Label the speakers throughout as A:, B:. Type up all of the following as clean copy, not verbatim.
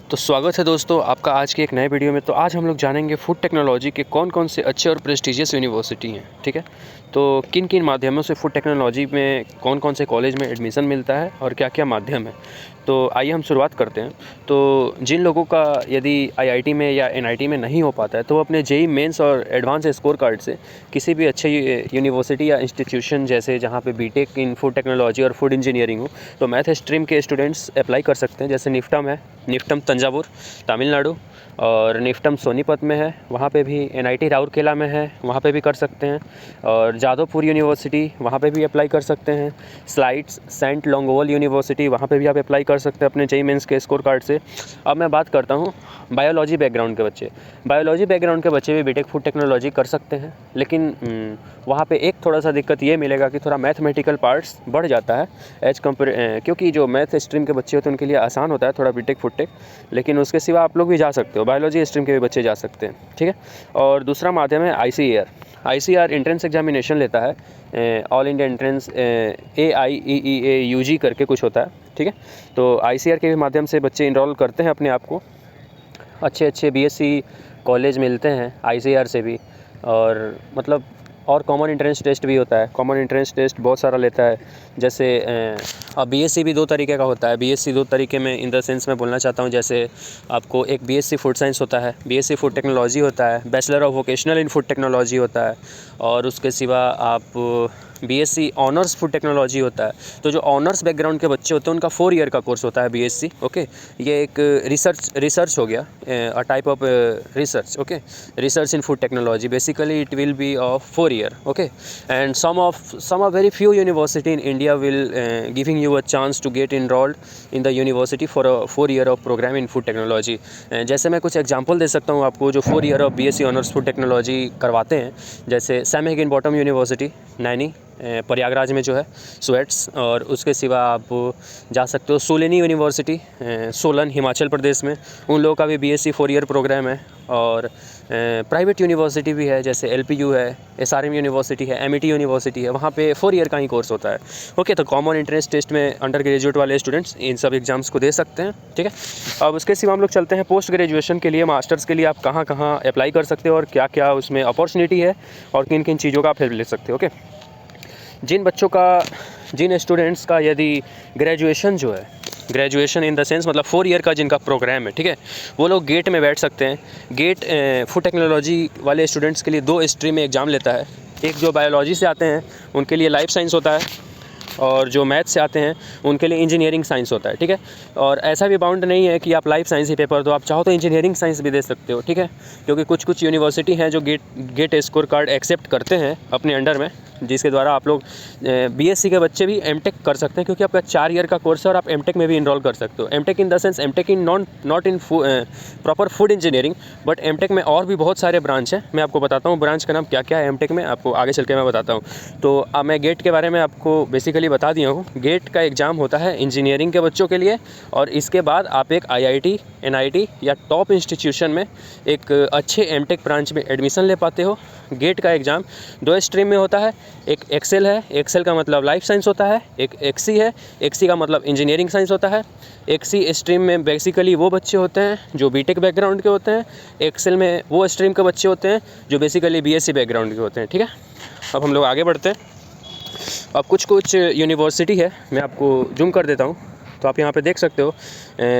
A: तो स्वागत है दोस्तों आपका आज के एक नए वीडियो में। तो आज हम लोग जानेंगे फूड टेक्नोलॉजी के कौन कौन से अच्छे और प्रेस्टिजियस यूनिवर्सिटी हैं। ठीक है, तो किन किन माध्यमों से फूड टेक्नोलॉजी में कौन कौन से कॉलेज में एडमिशन मिलता है और क्या क्या माध्यम है। तो आइए हम शुरुआत करते हैं। तो जिन लोगों का यदि आईआईटी में या एनआईटी में नहीं हो पाता है तो वो अपने जेईई मेंस और एडवांस स्कोर कार्ड से किसी भी अच्छे यूनिवर्सिटी या इंस्टीट्यूशन जैसे जहाँ पे बीटेक इन फूड टेक्नोलॉजी और फूड इंजीनियरिंग हो तो मैथ स्ट्रीम के स्टूडेंट्स अप्लाई कर सकते हैं। जैसे निफ्टम है, निफ्टम तंजावुर तमिलनाडु, और निफ्टम सोनीपत में है, वहाँ पे भी एनआईटी राउरकेला में है, वहाँ पे भी कर सकते हैं। और जादवपुर यूनिवर्सिटी वहाँ पे भी अप्लाई कर सकते हैं। स्लाइड्स सेंट लॉन्गोवल यूनिवर्सिटी वहाँ पे भी आप अप्लाई कर सकते हैं अपने जेईई मेंस के स्कोर कार्ड से। अब मैं बात करता हूँ बायोलॉजी बैकग्राउंड के बच्चे। बायोलॉजी बैकग्राउंड के बच्चे भी बीटेक फूड टेक्नोलॉजी कर सकते हैं, लेकिन वहाँ पे एक थोड़ा सा दिक्कत ये मिलेगा कि थोड़ा मैथमेटिकल पार्ट्स बढ़ जाता है क्योंकि जो मैथ स्ट्रीम के बच्चे होते हैं उनके लिए आसान होता है थोड़ा बीटेक फूड टेक, लेकिन उसके सिवा आप लोग भी जा सकते हो, बायोलॉजी स्ट्रीम के भी बच्चे जा सकते हैं। ठीक है, और दूसरा माध्यम है आईसीएआर एंट्रेंस एग्जामिनेशन लेता है, all India entrance AIEEA UG करके कुछ होता है। ठीक है, तो आईसीएआर के भी माध्यम से बच्चे इनरोल करते हैं अपने आप को, अच्छे अच्छे बीएससी कॉलेज मिलते हैं आईसीएआर से भी। और मतलब और कॉमन एंट्रेंस टेस्ट भी होता है, कॉमन एंट्रेंस टेस्ट बहुत सारा लेता है। जैसे अब बीएससी भी दो तरीके का होता है। बीएससी दो तरीके में इन द सेंस मैं बोलना चाहता हूँ, जैसे आपको एक बीएससी फूड साइंस होता है, बीएससी फूड टेक्नोलॉजी होता है, bachelor of vocational in food technology होता है, और उसके सिवा आप बीएससी ऑनर्स फूड टेक्नोलॉजी होता है। तो जो ऑनर्स बैकग्राउंड के बच्चे होते हैं उनका 4 ईयर का कोर्स होता है बीएससी। ओके, ये एक रिसर्च हो गया, a type of research. Okay, research in food technology basically it will be of 4 year. Okay, and some of very few university in India will giving you a chance to get enrolled in the university for a 4 year of program in food technology। जैसे मैं कुछ example दे सकता हूँ आपको जो 4 year of BSc honours food technology करवाते हैं। जैसे Sam Higginbottom university Naini Prayagraj में जो है स्वेट्स, और उसके सिवा आप जा सकते हो सोलेनी यूनिवर्सिटी सोलन हिमाचल प्रदेश में, उन लोगों का भी बीएससी 4 ईयर प्रोग्राम है। और प्राइवेट यूनिवर्सिटी भी है, जैसे एलपीयू है, एसआरएम यूनिवर्सिटी है, एमईटी यूनिवर्सिटी है, वहाँ पे 4 ईयर का ही कोर्स होता है। ओके, तो कॉमन एंट्रेंस टेस्ट में अंडर ग्रेजुएट वाले स्टूडेंट्स इन सब एग्जाम्स को दे सकते हैं। ठीक है, अब उसके सिवा हम लोग चलते हैं पोस्ट ग्रेजुएशन के लिए, मास्टर्स के लिए आप कहाँ कहाँ अप्लाई कर सकते हो और क्या क्या उसमें अपॉर्चुनिटी है और किन किन चीज़ों का आप हेल्प ले सकते हो। ओके, जिन स्टूडेंट्स का यदि ग्रेजुएशन जो है, ग्रेजुएशन इन द सेंस मतलब 4 ईयर का जिनका प्रोग्राम है, ठीक है, वो लोग गेट में बैठ सकते हैं। गेट फूड टेक्नोलॉजी वाले स्टूडेंट्स के लिए 2 स्ट्रीम में एग्ज़ाम लेता है। एक जो बायोलॉजी से आते हैं उनके लिए लाइफ साइंस होता है, और जो मैथ से आते हैं उनके लिए इंजीनियरिंग साइंस होता है। ठीक है, और ऐसा भी बाउंड नहीं है कि आप लाइफ साइंस ही पेपर दो, आप चाहो तो इंजीनियरिंग साइंस भी दे सकते हो। ठीक है, क्योंकि कुछ यूनिवर्सिटी हैं जो गेट स्कोर कार्ड एक्सेप्ट करते हैं अपने अंडर में, जिसके द्वारा आप लोग बीएससी के बच्चे भी एमटेक कर सकते हैं, क्योंकि आपका 4 ईयर का कोर्स है और आप एमटेक में भी इनरोल कर सकते हो। MTech in the sense MTech in not in proper food engineering, but MTech में और भी बहुत सारे ब्रांच हैं। मैं आपको बताता हूँ ब्रांच का नाम क्या क्या है एमटेक में, आपको आगे चल के मैं बताता हूँ। तो अब मैं गेट के बारे में आपको बेसिकली बता दिया हूँ। गेट का एग्ज़ाम होता है इंजीनियरिंग के बच्चों के लिए, और इसके बाद आप एक आईआईटी एनआईटी या टॉप इंस्टीट्यूशन में एक अच्छे एमटेक ब्रांच में एडमिशन ले पाते हो। गेट का एग्ज़ाम 2 स्ट्रीम में होता है, एक एक्सेल है, एक्सेल का मतलब लाइफ साइंस होता है, एक एक्सी है, एक्सी का मतलब इंजीनियरिंग साइंस होता है। एक्सी स्ट्रीम में बेसिकली वो बच्चे होते हैं जो बीटेक बैकग्राउंड के होते हैं, एक्सेल में वो स्ट्रीम के बच्चे होते हैं जो बेसिकली बीएससी बैकग्राउंड के होते हैं। ठीक है, अब हम लोग आगे बढ़ते हैं। अब कुछ यूनिवर्सिटी है, मैं आपको जूम कर देता हूँ तो आप यहाँ पे देख सकते हो।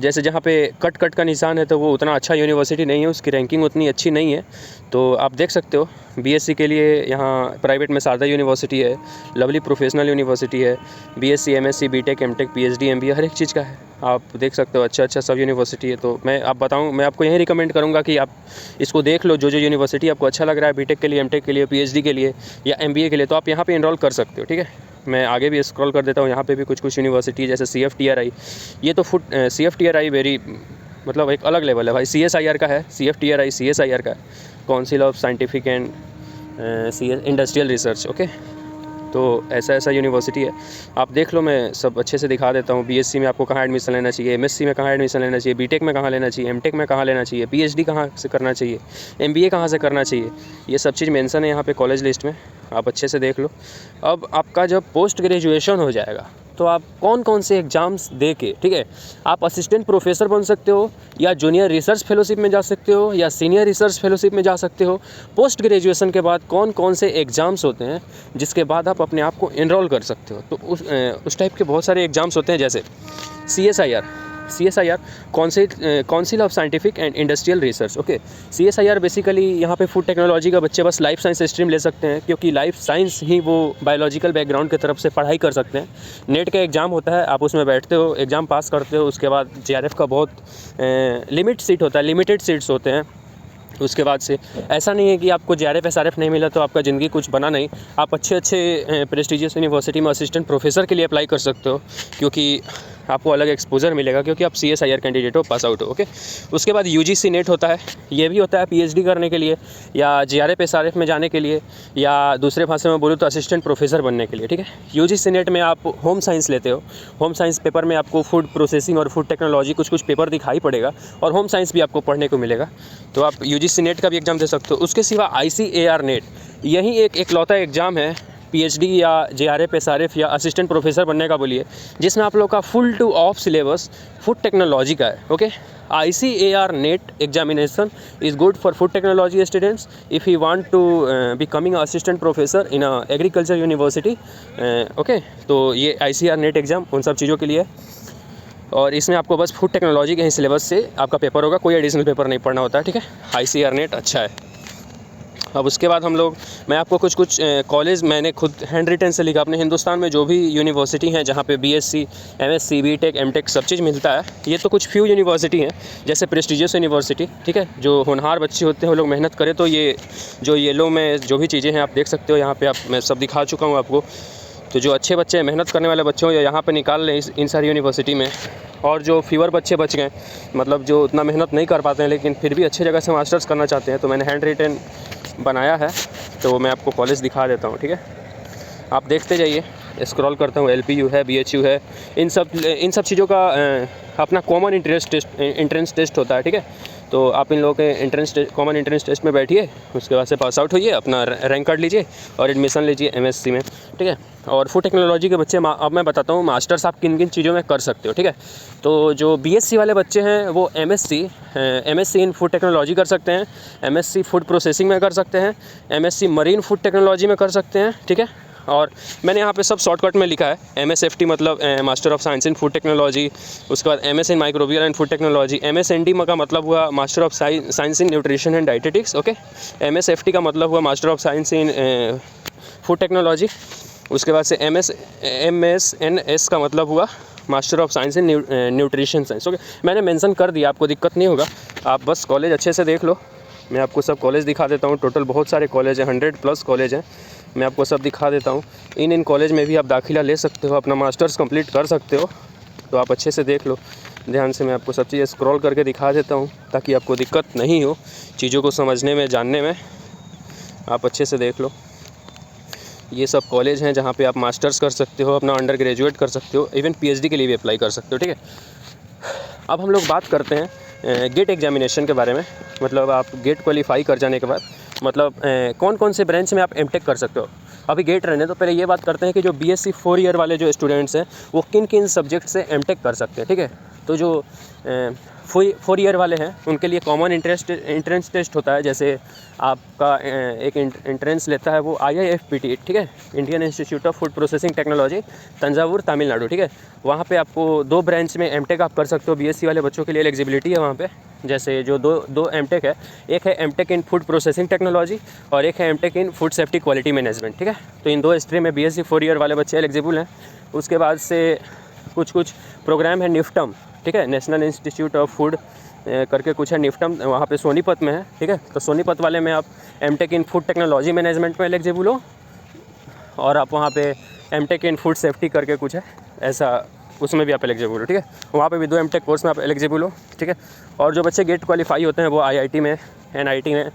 A: जैसे जहाँ पे कट का निशान है तो वो उतना अच्छा यूनिवर्सिटी नहीं है, उसकी रैंकिंग उतनी अच्छी नहीं है। तो आप देख सकते हो बीएससी के लिए यहाँ प्राइवेट में शारदा यूनिवर्सिटी है, लवली प्रोफेशनल यूनिवर्सिटी है, BSc MSc BTech MTech PhD MBA हर एक चीज़ का है, आप देख सकते हो। अच्छा सब यूनिवर्सिटी है। तो मैं आपको यही रिकमेंड करूँगा कि आप इसको देख लो, जो यूनिवर्सिटी आपको अच्छा लग रहा है बीटेक के लिए, एमटेक के लिए, पीएचडी के लिए या एमबीए के लिए, तो आप यहाँ पर इनरोल कर सकते हो। ठीक है, मैं आगे भी स्क्रॉल कर देता हूँ। यहाँ पे भी कुछ यूनिवर्सिटी जैसे CFTRI, ये तो CFTRI वेरी मतलब एक अलग लेवल है भाई। CSIR का है, CFTRI CSIR का है, council of scientific and industrial research. Okay, तो ऐसा यूनिवर्सिटी है, आप देख लो। मैं सब अच्छे से दिखा देता हूँ। बीएससी में आपको कहाँ एडमिशन लेना चाहिए, एमएससी में कहाँ एडमिशन लेना चाहिए, बीटेक में कहाँ लेना चाहिए, एमटेक में कहाँ लेना चाहिए, पीएचडी कहाँ से करना चाहिए, एमबीए कहाँ से करना चाहिए, ये सब चीज़ मेंशन है यहाँ पे कॉलेज लिस्ट में, आप अच्छे से देख लो। अब आपका जब पोस्ट ग्रेजुएशन हो जाएगा तो आप कौन कौन से एग्ज़ाम्स दे के, ठीक है, आप असिस्टेंट प्रोफेसर बन सकते हो, या जूनियर रिसर्च फेलोशिप में जा सकते हो, या सीनियर रिसर्च फेलोशिप में जा सकते हो। पोस्ट ग्रेजुएशन के बाद कौन कौन से एग्ज़ाम्स होते हैं जिसके बाद आप अपने आप को एनरोल कर सकते हो। तो उस टाइप के बहुत सारे एग्ज़ाम्स होते हैं, जैसे CSIR council of scientific and industrial research. Okay, CSIR basically यहाँ पे फूड टेक्नोलॉजी का बच्चे बस लाइफ साइंस स्ट्रीम ले सकते हैं, क्योंकि लाइफ साइंस ही वो बायोलॉजिकल बैकग्राउंड की तरफ से पढ़ाई कर सकते हैं। नेट का एग्ज़ाम होता है, आप उसमें बैठते हो, एग्ज़ाम पास करते हो, उसके बाद JRF का बहुत लिमिटेड सीट्स होते हैं। उसके बाद से ऐसा नहीं है कि आपको JRF SRF नहीं मिला तो आपका ज़िंदगी कुछ बना नहीं। आप अच्छे प्रेस्टिजियस यूनिवर्सिटी में असिस्टेंट प्रोफेसर के लिए अप्लाई कर सकते हो, क्योंकि आपको अलग एक्सपोजर मिलेगा, क्योंकि आप CSIR कैंडिडेट हो, पास आउट हो। ओके, उसके बाद UGC नेट होता है, ये भी होता है PhD करने के लिए, या JRF SRF में जाने के लिए, या दूसरे भाषा में बोलूँ तो असिस्टेंट प्रोफेसर बनने के लिए। ठीक है, UGC नेट में आप होम साइंस लेते हो, होम साइंस पेपर में आपको फूड प्रोसेसिंग और फूड टेक्नोलॉजी कुछ पेपर दिखाई पड़ेगा, और होम साइंस भी आपको पढ़ने को मिलेगा। तो आप UGC नेट का भी एग्ज़ाम दे सकते हो। उसके सिवा ICAR नेट, यही एक इकलौता एग्ज़ाम है PhD या JRF SRF या असिस्टेंट प्रोफेसर बनने का बोलिए, जिसमें आप लोग का full to of syllabus food technology का है। Okay, ICAR NET examination is good for food technology students if you want to becoming assistant professor in agriculture university. Okay, तो ये ICAR नेट एग्ज़ाम उन सब चीज़ों के लिए, और इसमें आपको बस फूड टेक्नोलॉजी के ही सिलेबस से आपका पेपर होगा, कोई एडिशनल पेपर नहीं पढ़ना होता है। ठीक है, ICAR नेट अच्छा है। अब उसके बाद मैं आपको कुछ कॉलेज मैंने खुद हैंड रिटन से लिखा। अपने हिंदुस्तान में जो भी यूनिवर्सिटी हैं जहाँ पे BSc MSc BTech MTech सब चीज़ मिलता है, ये तो कुछ फ्यू यूनिवर्सिटी हैं, जैसे प्रेस्टिजियस यूनिवर्सिटी। ठीक है, जो होनहार बच्चे होते हैं वो लोग मेहनत करें तो ये जो येलो में जो भी चीज़ें हैं आप देख सकते हो यहाँ पे, मैं सब दिखा चुका हूँ आपको। तो जो अच्छे बच्चे हैं, मेहनत करने वाले बच्चे हो, यहाँ पे निकाल लें इन सारी यूनिवर्सिटी में। और जो फीवर बच्चे बच गए, मतलब जो उतना मेहनत नहीं कर पाते हैं लेकिन फिर भी अच्छी जगह से मास्टर्स करना चाहते हैं, तो मैंने हैंड रिटन बनाया है, तो मैं आपको कॉलेज दिखा देता हूँ। ठीक है, आप देखते जाइए, स्क्रॉल करता हूँ। LPU है, BHU है, इन सब चीज़ों का अपना कॉमन एंट्रेंस टेस्ट होता है। ठीक है, तो आप इन लोगों के कॉमन एंट्रेंस टेस्ट में बैठिए, उसके बाद से पास आउट होइए, अपना रैंक कार्ड लीजिए और एडमिशन लीजिए MSc में। ठीक है, और फूड टेक्नोलॉजी के बच्चे, अब मैं बताता हूँ मास्टर्स आप किन किन चीज़ों में कर सकते हो। ठीक है, तो जो BSc वाले बच्चे हैं वो MSc इन फूड टेक्नोलॉजी कर सकते हैं, MSc फूड प्रोसेसिंग में कर सकते हैं, MSc मरीन फूड टेक्नोलॉजी में कर सकते हैं। ठीक है, और मैंने यहाँ पे सब शॉर्टकट में लिखा है। MSFT मतलब master of science in food technology, उसके बाद MS in microbial and food technology, MSND का मतलब हुआ master of science in nutrition and dietetics. Okay, MSFT का मतलब हुआ master of science in food technology. उसके बाद से MSNS का मतलब हुआ master of science in nutrition science. Okay, मैंने मेंशन कर दिया, आपको दिक्कत नहीं होगा, आप बस कॉलेज अच्छे से देख लो। मैं आपको सब कॉलेज दिखा देता हूँ, टोटल बहुत सारे कॉलेज हैं, 100+ कॉलेज हैं, मैं आपको सब दिखा देता हूँ। इन कॉलेज में भी आप दाखिला ले सकते हो, अपना मास्टर्स कंप्लीट कर सकते हो, तो आप अच्छे से देख लो ध्यान से। मैं आपको सब चीज़ें स्क्रॉल करके दिखा देता हूँ ताकि आपको दिक्कत नहीं हो चीज़ों को समझने में, जानने में। आप अच्छे से देख लो, ये सब कॉलेज हैं जहाँ पे आप मास्टर्स कर सकते हो, अपना अंडर ग्रेजुएट कर सकते हो, इवन PhD के लिए भी अप्लाई कर सकते हो। ठीक है, अब हम लोग बात करते हैं गेट एग्जामिनेशन के बारे में। मतलब आप गेट क्वालिफाई कर जाने के बाद मतलब कौन कौन से ब्रांच में आप MTech कर सकते हो। अभी गेट रहने तो पहले ये बात करते हैं कि जो BSc 4 ईयर वाले जो स्टूडेंट्स हैं वो किन किन सब्जेक्ट से MTech कर सकते हैं। ठीक है, तो जो 4 ईयर वाले हैं उनके लिए कॉमन एंट्रेंस टेस्ट होता है। जैसे आपका एक एंट्रेंस लेता है वो IIFPT, ठीक है, Indian institute of food processing technology, Thanjavur, Tamil Nadu. ठीक है, वहाँ पे आपको 2 ब्रांच में MTech आप कर सकते हो। BSc वाले बच्चों के लिए एलिजिबिलिटी है वहाँ पे। जैसे जो दो MTech है, एक है MTech इन फूड प्रोसेसिंग टेक्नोलॉजी और एक है MTech इन फूड सेफ्टी क्वालिटी मैनेजमेंट। ठीक है, तो इन 2 स्ट्रीम में BSc 4 ईयर वाले बच्चे एलिजिबल हैं। उसके बाद से कुछ प्रोग्राम है NIFTM, ठीक है, नेशनल इंस्टीट्यूट ऑफ फूड करके कुछ है NIFTM, वहाँ पे सोनीपत में है। ठीक है, तो सोनीपत वाले में आप MTech इन फूड टेक्नोलॉजी मैनेजमेंट में एलिजिबल हो, और आप वहाँ पे MTech इन फूड सेफ्टी करके कुछ है ऐसा, उसमें भी आप एलिजिबल हो। ठीक है, वहाँ पे भी 2 MTech कोर्स में आप एलिजिबल हो। ठीक है, और जो बच्चे गेट क्वालिफाई होते हैं वो IIT में, NIT में,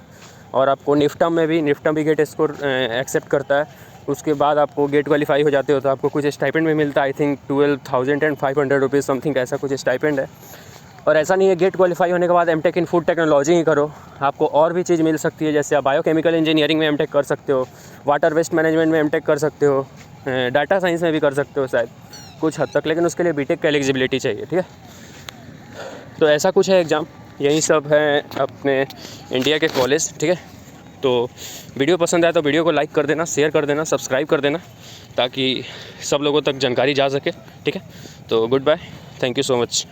A: और आपको NIFTM भी गेट स्कोर एक्सेप्ट करता है। उसके बाद आपको गेट क्वालिफाई हो जाते हो तो आपको कुछ स्टाइपेंड भी मिलता है, आई थिंक 12,500 रुपीज़ समथिंग, ऐसा कुछ स्टाइपेंड है। और ऐसा नहीं है गेट क्वालिफाई होने के बाद MTech इन फूड टेक्नोलॉजी ही करो, आपको और भी चीज़ मिल सकती है। जैसे आप बायोकेमिकल इंजीनियरिंग में MTech कर सकते हो, वाटर वेस्ट मैनेजमेंट में MTech कर सकते हो, डाटा साइंस में भी कर सकते हो शायद। कुछ हद तक, लेकिन उसके लिए बीटेक का एलिजिबिलिटी चाहिए, ठीक है। तो ऐसा कुछ है एग्ज़ाम, यही सब है अपने इंडिया के कॉलेज, ठीक है। तो वीडियो पसंद आए तो वीडियो को लाइक कर देना, शेयर कर देना, सब्सक्राइब कर देना, ताकि सब लोगों तक जानकारी जा सके, ठीक है। तो good bye, thank you so much.